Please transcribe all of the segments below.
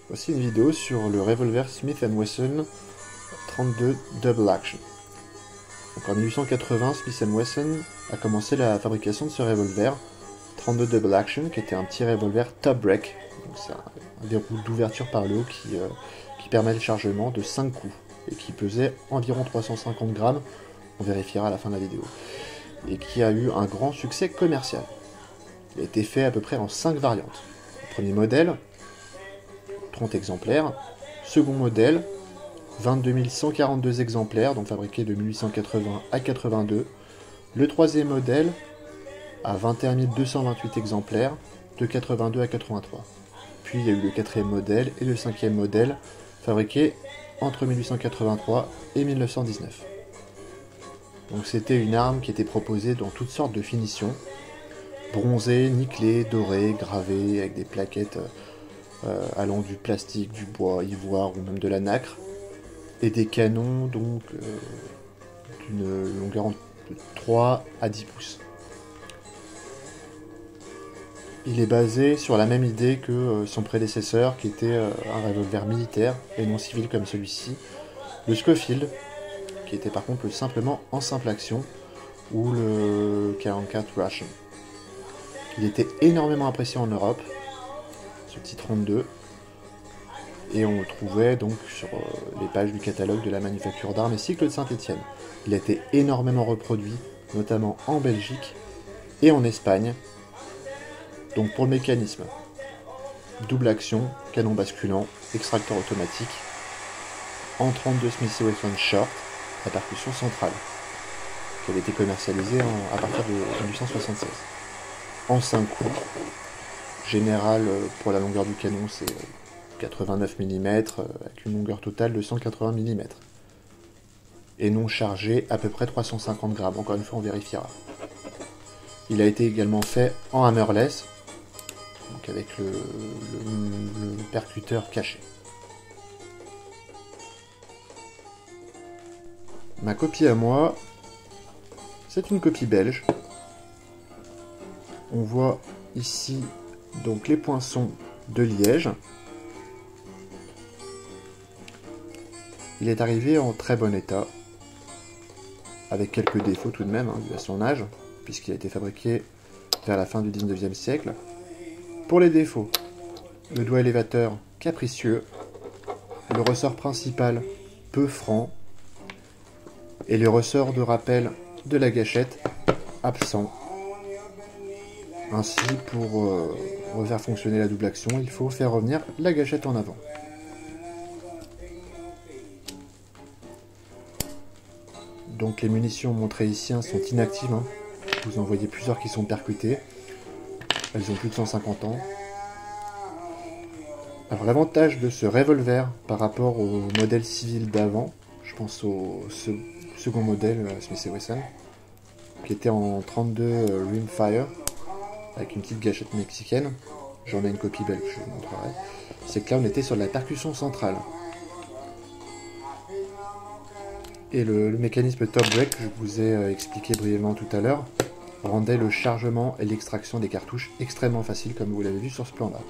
Voici une vidéo sur le revolver Smith & Wesson 32 Double Action. Donc en 1880, Smith & Wesson a commencé la fabrication de ce revolver 32 Double Action, qui était un petit revolver top break. C'est un verrou d'ouverture par le haut qui permet le chargement de 5 coups et qui pesait environ 350 grammes, on vérifiera à la fin de la vidéo, et qui a eu un grand succès commercial. Il a été fait à peu près en 5 variantes. Le premier modèle, 30 exemplaires. Second modèle, 22 142 exemplaires, donc fabriqué de 1880 à 82. Le troisième modèle, à 21 228 exemplaires, de 82 à 83. Puis il y a eu le quatrième modèle et le cinquième modèle, fabriqué entre 1883 et 1919. Donc c'était une arme qui était proposée dans toutes sortes de finitions, bronzée, nickelée, dorée, gravée, avec des plaquettes allant du plastique, du bois, ivoire ou même de la nacre, et des canons donc d'une longueur de 3 à 10 pouces. Il est basé sur la même idée que son prédécesseur, qui était un revolver militaire et non civil comme celui-ci, le Schofield, qui était par contre simplement en simple action, ou le 44 Russian. Il était énormément apprécié en Europe, ce petit 32, et on le trouvait donc sur les pages du catalogue de la manufacture d'armes et cycle de Saint-Étienne. Il a été énormément reproduit, notamment en Belgique et en Espagne. Donc pour le mécanisme, double action, canon basculant, extracteur automatique, en 32 Smith & Wesson Short, à percussion centrale, qui avait été commercialisée à partir de 1876. En 5 coups, général pour la longueur du canon c'est 89 mm, avec une longueur totale de 180 mm. Et non chargé à peu près 350 grammes, encore une fois on vérifiera. Il a été également fait en hammerless, donc avec le percuteur caché. Ma copie à moi, c'est une copie belge. On voit ici donc les poinçons de liège. Il est arrivé en très bon état, avec quelques défauts tout de même, vu à son âge, puisqu'il a été fabriqué vers la fin du 19e siècle. Pour les défauts, le doigt élévateur capricieux, le ressort principal peu franc, et les ressorts de rappel de la gâchette absents. Ainsi, pour refaire fonctionner la double action, il faut faire revenir la gâchette en avant. Donc les munitions montrées ici sont inactives. Vous en voyez plusieurs qui sont percutées. Elles ont plus de 150 ans. Alors l'avantage de ce revolver par rapport au modèle civil d'avant, je pense au second modèle Smith & Wesson, qui était en 32 Rimfire, avec une petite gâchette mexicaine. J'en ai une copie belge, je vous montrerai. C'est que là on était sur la percussion centrale. Et le mécanisme top break que je vous ai expliqué brièvement tout à l'heure rendait le chargement et l'extraction des cartouches extrêmement facile, comme vous l'avez vu sur ce plan là.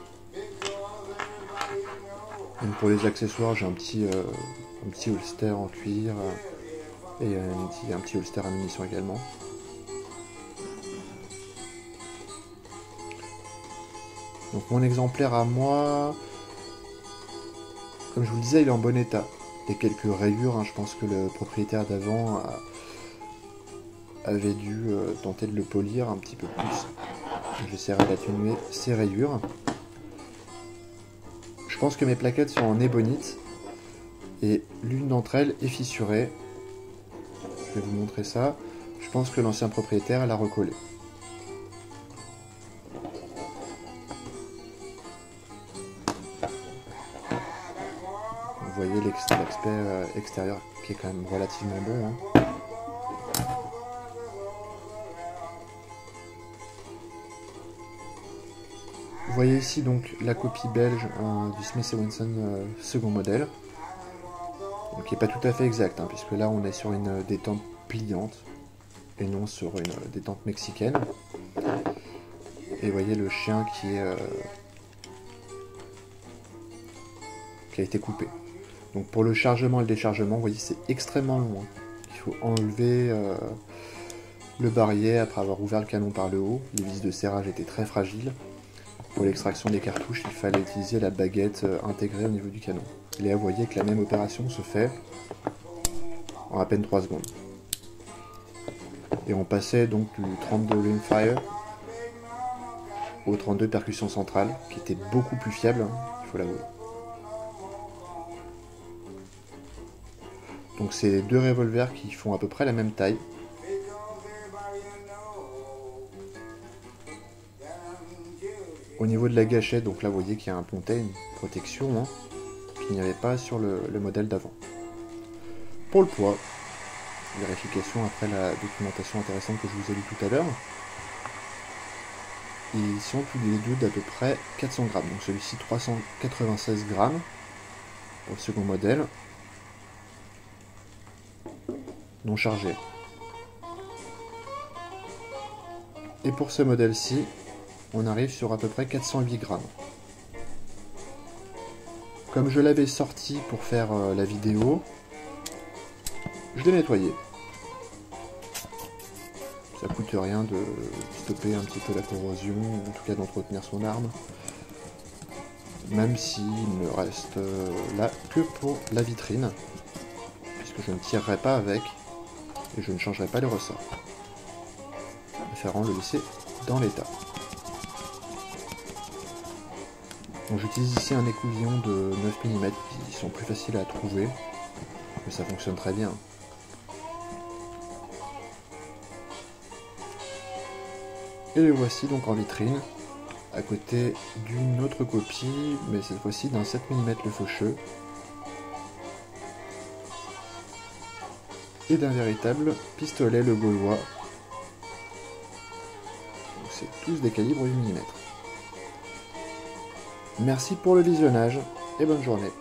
Donc pour les accessoires, j'ai un petit holster en cuir et un petit holster à munitions également. Donc mon exemplaire à moi, comme je vous le disais, il est en bon état. Il y a quelques rayures, je pense que le propriétaire d'avant avait dû tenter de le polir un petit peu plus. J'essaierai d'atténuer ces rayures. Je pense que mes plaquettes sont en ébonite et l'une d'entre elles est fissurée. Je vais vous montrer ça. Je pense que l'ancien propriétaire l'a recollé. Vous voyez l'aspect extérieur qui est quand même relativement bon. Vous voyez ici donc la copie belge du Smith & Wesson second modèle, donc qui n'est pas tout à fait exact, puisque là on est sur une détente pliante et non sur une détente mexicaine. Et vous voyez le chien qui est qui a été coupé. Donc pour le chargement et le déchargement, vous voyez, c'est extrêmement long. Il faut enlever le barillet après avoir ouvert le canon par le haut. Les vis de serrage étaient très fragiles. Pour l'extraction des cartouches, il fallait utiliser la baguette intégrée au niveau du canon. Et là, vous voyez que la même opération se fait en à peine 3 secondes. Et on passait donc du 32 rimfire au 32 percussion centrale, qui était beaucoup plus fiable, il faut l'avouer. Donc c'est deux revolvers qui font à peu près la même taille. Au niveau de la gâchette, donc là vous voyez qu'il y a un pontet, une protection, qu'il n'y avait pas sur le modèle d'avant. Pour le poids, vérification après la documentation intéressante que je vous ai lue tout à l'heure, ils sont tous les deux d'à peu près 400 grammes. Donc celui-ci 396 grammes pour le second modèle, non chargé. Et pour ce modèle-ci, on arrive sur à peu près 408 grammes. Comme je l'avais sorti pour faire la vidéo, je l'ai nettoyé. Ça coûte rien de stopper un petit peu la corrosion, en tout cas d'entretenir son arme. Même s'il ne reste là que pour la vitrine, puisque je ne tirerai pas avec et je ne changerai pas les ressorts. Préférant le laisser dans l'état. J'utilise ici un écouvillon de 9 mm qui sont plus faciles à trouver, mais ça fonctionne très bien. Et le voici donc en vitrine, à côté d'une autre copie, mais cette fois-ci d'un 7 mm le faucheux, et d'un véritable pistolet le gaulois. C'est tous des calibres 8 mm. Merci pour le visionnage et bonne journée.